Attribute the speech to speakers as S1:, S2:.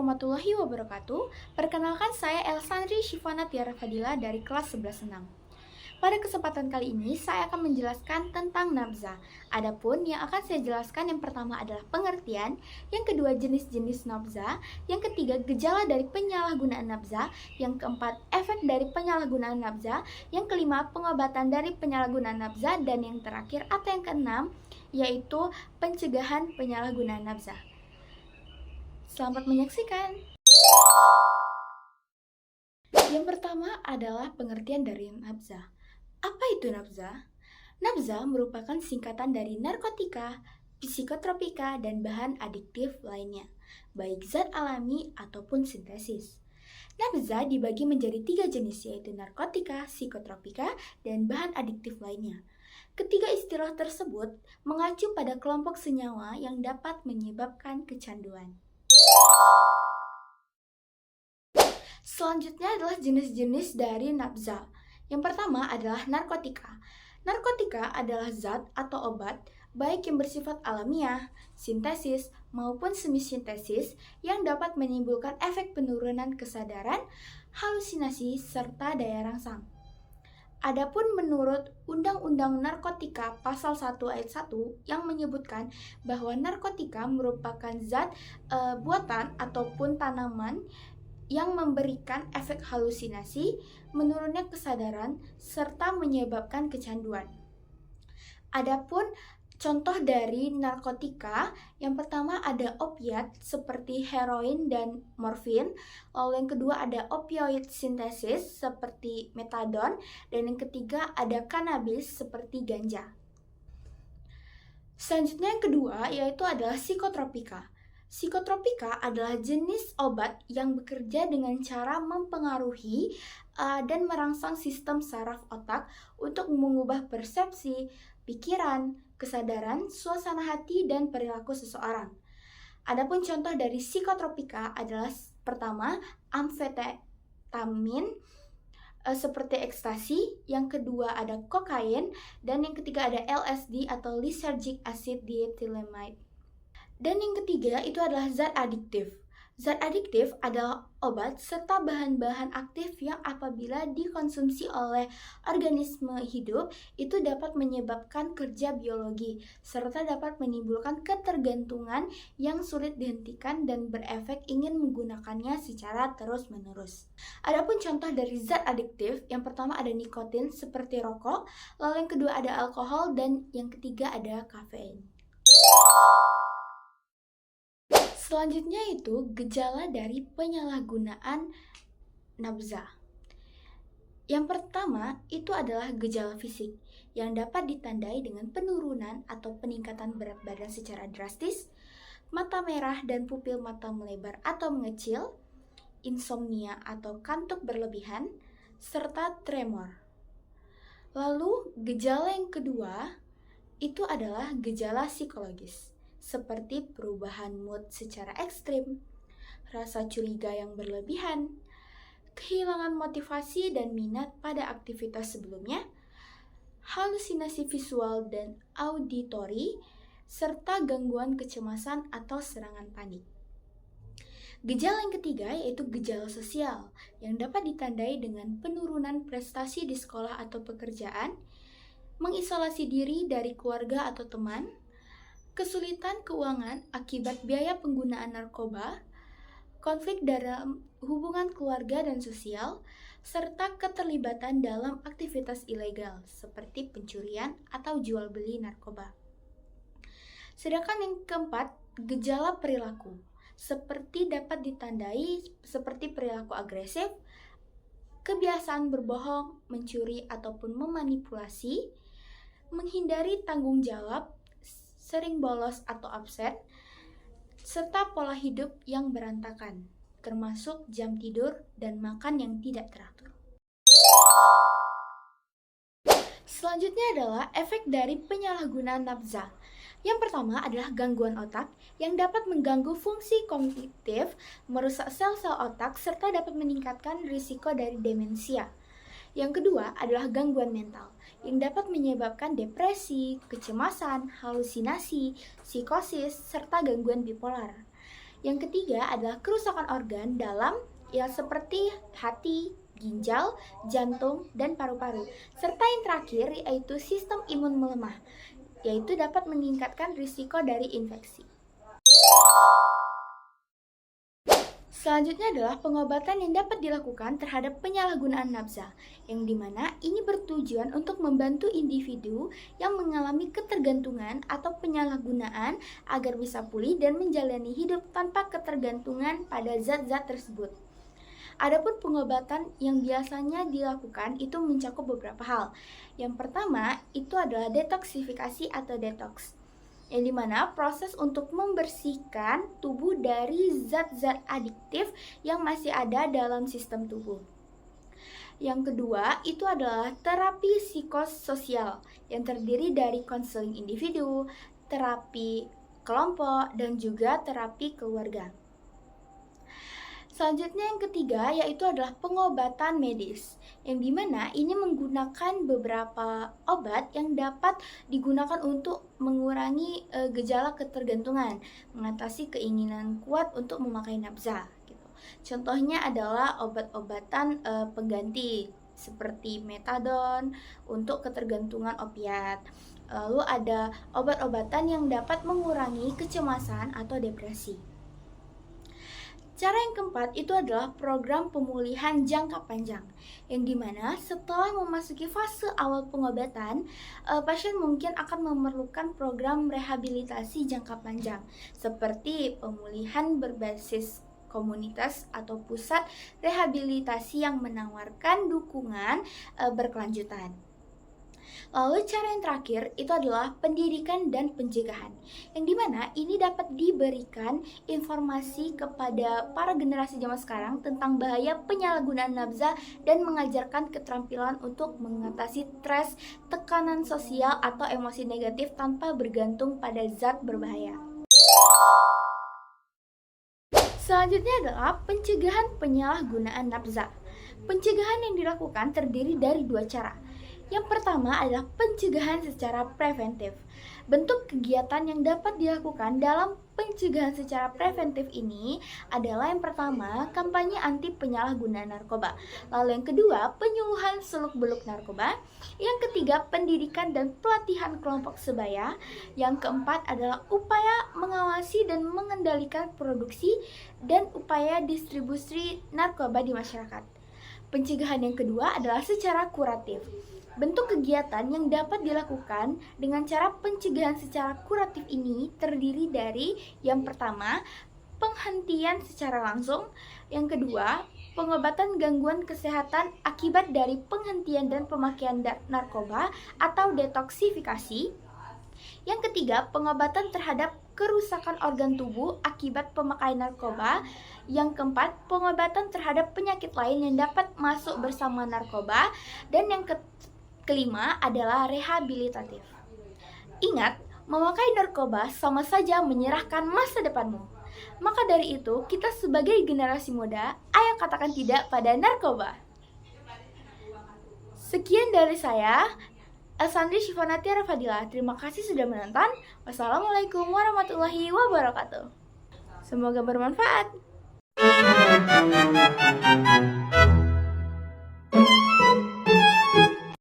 S1: warahmatullahi wabarakatuh. Perkenalkan saya Elsandri Shivana Tiara Fadila dari kelas 11-6. Pada kesempatan kali ini saya akan menjelaskan tentang nabza. Adapun yang akan saya jelaskan yang pertama adalah pengertian, yang kedua jenis-jenis nabza, yang ketiga gejala dari penyalahgunaan nabza, yang keempat efek dari penyalahgunaan nabza, yang kelima pengobatan dari penyalahgunaan nabza, dan yang terakhir atau yang keenam yaitu pencegahan penyalahgunaan nabza. Selamat menyaksikan. Yang pertama adalah pengertian dari nabza. Apa itu nabza? Nabza merupakan singkatan dari narkotika, psikotropika, dan bahan adiktif lainnya, baik zat alami ataupun sintesis. Nabza dibagi menjadi 3 jenis, yaitu narkotika, psikotropika, dan bahan adiktif lainnya. Ketiga istilah tersebut mengacu pada kelompok senyawa yang dapat menyebabkan kecanduan. Selanjutnya adalah jenis-jenis dari nabza. Yang pertama adalah narkotika. Narkotika adalah zat atau obat, baik yang bersifat alamiah, sintesis, maupun semi-sintesis yang dapat menimbulkan efek penurunan kesadaran, halusinasi, serta daya rangsang. Adapun menurut Undang-Undang Narkotika Pasal 1 Ayat 1 yang menyebutkan bahwa narkotika merupakan zat buatan ataupun tanaman yang memberikan efek halusinasi, menurunnya kesadaran, serta menyebabkan kecanduan. Adapun contoh dari narkotika, yang pertama ada opiat seperti heroin dan morfin, lalu yang kedua ada opioid sintesis seperti metadon, dan yang ketiga ada kanabis seperti ganja. Selanjutnya yang kedua yaitu adalah psikotropika. Psikotropika adalah jenis obat yang bekerja dengan cara mempengaruhi dan merangsang sistem saraf otak untuk mengubah persepsi, pikiran, kesadaran, suasana hati, dan perilaku seseorang. Adapun contoh dari psikotropika adalah pertama, amfetamin seperti ekstasi, yang kedua ada kokain, dan yang ketiga ada LSD atau lysergic acid diethylamide. Dan yang ketiga itu adalah zat adiktif. Zat adiktif adalah obat serta bahan-bahan aktif yang apabila dikonsumsi oleh organisme hidup itu dapat menyebabkan kerja biologi serta dapat menimbulkan ketergantungan yang sulit dihentikan dan berefek ingin menggunakannya secara terus-menerus. Adapun contoh dari zat adiktif, yang pertama ada nikotin seperti rokok, lalu yang kedua ada alkohol, dan yang ketiga ada kafein. Selanjutnya itu gejala dari penyalahgunaan nabza. Yang pertama itu adalah gejala fisik yang dapat ditandai dengan penurunan atau peningkatan berat badan secara drastis, mata merah dan pupil mata melebar atau mengecil, insomnia atau kantuk berlebihan, serta tremor. Lalu gejala yang kedua itu adalah gejala psikologis, seperti perubahan mood secara ekstrim, rasa curiga yang berlebihan, kehilangan motivasi dan minat pada aktivitas sebelumnya, halusinasi visual dan auditori, serta gangguan kecemasan atau serangan panik. Gejala yang ketiga yaitu gejala sosial yang dapat ditandai dengan penurunan prestasi di sekolah atau pekerjaan, mengisolasi diri dari keluarga atau teman, kesulitan keuangan akibat biaya penggunaan narkoba, konflik dalam hubungan keluarga dan sosial, serta keterlibatan dalam aktivitas ilegal seperti pencurian atau jual beli narkoba. Sedangkan yang keempat, gejala perilaku, seperti dapat ditandai seperti perilaku agresif, kebiasaan berbohong, mencuri ataupun memanipulasi, menghindari tanggung jawab, sering bolos atau absen, serta pola hidup yang berantakan, termasuk jam tidur dan makan yang tidak teratur. Selanjutnya adalah efek dari penyalahgunaan nabza. Yang pertama adalah gangguan otak yang dapat mengganggu fungsi kognitif, merusak sel-sel otak, serta dapat meningkatkan risiko dari demensia. Yang kedua adalah gangguan mental yang dapat menyebabkan depresi, kecemasan, halusinasi, psikosis, serta gangguan bipolar. Yang ketiga adalah kerusakan organ dalam yang seperti hati, ginjal, jantung, dan paru-paru. Serta yang terakhir yaitu sistem imun melemah, yaitu dapat meningkatkan risiko dari infeksi. Selanjutnya adalah pengobatan yang dapat dilakukan terhadap penyalahgunaan nafsa, yang dimana ini bertujuan untuk membantu individu yang mengalami ketergantungan atau penyalahgunaan agar bisa pulih dan menjalani hidup tanpa ketergantungan pada zat-zat tersebut. Adapun pengobatan yang biasanya dilakukan itu mencakup beberapa hal. Yang pertama itu adalah detoksifikasi atau detox, yang dimana proses untuk membersihkan tubuh dari zat-zat adiktif yang masih ada dalam sistem tubuh. Yang kedua itu adalah terapi psikososial yang terdiri dari konseling individu, terapi kelompok, dan juga terapi keluarga. Selanjutnya yang ketiga yaitu adalah pengobatan medis, yang dimana ini menggunakan beberapa obat yang dapat digunakan untuk mengurangi gejala ketergantungan, mengatasi keinginan kuat untuk memakai nafza. Gitu. Contohnya adalah obat-obatan pengganti seperti metadon untuk ketergantungan opiat. Lalu ada obat-obatan yang dapat mengurangi kecemasan atau depresi. Cara yang keempat itu adalah program pemulihan jangka panjang, yang dimana setelah memasuki fase awal pengobatan, pasien mungkin akan memerlukan program rehabilitasi jangka panjang, seperti pemulihan berbasis komunitas atau pusat rehabilitasi yang menawarkan dukungan berkelanjutan. Lalu cara yang terakhir itu adalah pendidikan dan pencegahan, yang dimana ini dapat diberikan informasi kepada para generasi zaman sekarang tentang bahaya penyalahgunaan nafza dan mengajarkan keterampilan untuk mengatasi stres, tekanan sosial atau emosi negatif tanpa bergantung pada zat berbahaya. Selanjutnya adalah pencegahan penyalahgunaan nafza. Pencegahan yang dilakukan terdiri dari dua cara. Yang pertama adalah pencegahan secara preventif. Bentuk kegiatan yang dapat dilakukan dalam pencegahan secara preventif ini adalah yang pertama, kampanye anti penyalahgunaan narkoba. Lalu yang kedua, penyuluhan seluk-beluk narkoba. Yang ketiga, pendidikan dan pelatihan kelompok sebaya. Yang keempat adalah upaya mengawasi dan mengendalikan produksi dan upaya distribusi narkoba di masyarakat. Pencegahan yang kedua adalah secara kuratif. Bentuk kegiatan yang dapat dilakukan dengan cara pencegahan secara kuratif ini terdiri dari yang pertama, penghentian secara langsung, yang kedua, pengobatan gangguan kesehatan akibat dari penghentian dan pemakaian narkoba atau detoksifikasi, yang ketiga, pengobatan terhadap kerusakan organ tubuh akibat pemakaian narkoba, yang keempat, pengobatan terhadap penyakit lain yang dapat masuk bersama narkoba, dan yang kelima adalah rehabilitatif. Ingat, memakai narkoba sama saja menyerahkan masa depanmu. Maka dari itu, kita sebagai generasi muda, ayo katakan tidak pada narkoba. Sekian dari saya, Elsandri Shivana Tiara Fadila. Terima kasih sudah menonton. Wassalamualaikum warahmatullahi wabarakatuh. Semoga bermanfaat.